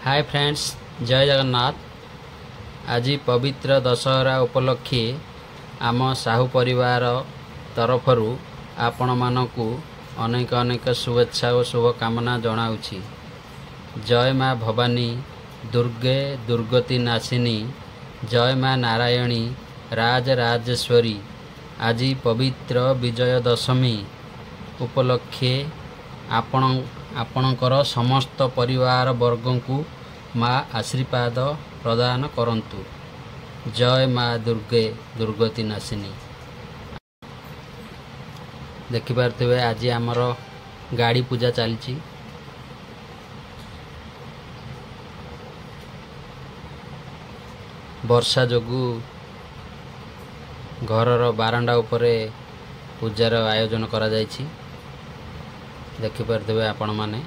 Hi friends, जय जगन्नाथ। आज पवित्र दशहरा उपलक्षे आम साहू परिवार तरफरु आपण मानकु अनेक अनेक शुभेच्छा और शुभकामना जनाऊँगी। जय माँ भवानी, दुर्गे दुर्गति नाशिनी, जय माँ नारायणी, राजराजेश्वरी। आज पवित्र विजय दशमी उपलक्षे आपणकर समस्त परिवार वर्ग को माँ आशीर्वाद प्रदान करंतु। जय माँ दुर्गे दुर्गति नाशिनी। देखिपारे आज आमर गाड़ी पूजा चलती। वर्षा जोगु घरर बारांडा उपरे पूजार आयोजन करा जायछि। देखिपारे आपण माने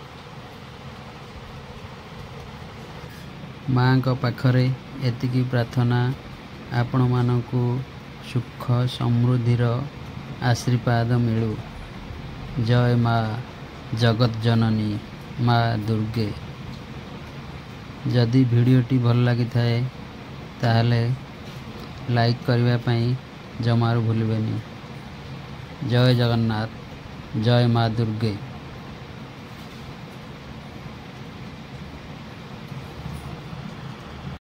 माँ को पाखरे एतिकी प्रार्थना आपण मानकु सुख समृद्धिर आशीर्वाद मिलू। जय माँ जगत जननी माँ दुर्गे। जदि वीडियोटी भल लगी थाए ताहले लाइक करने पई जमारू भूलिबेनी। जय जगन्नाथ, जय माँ दुर्गे।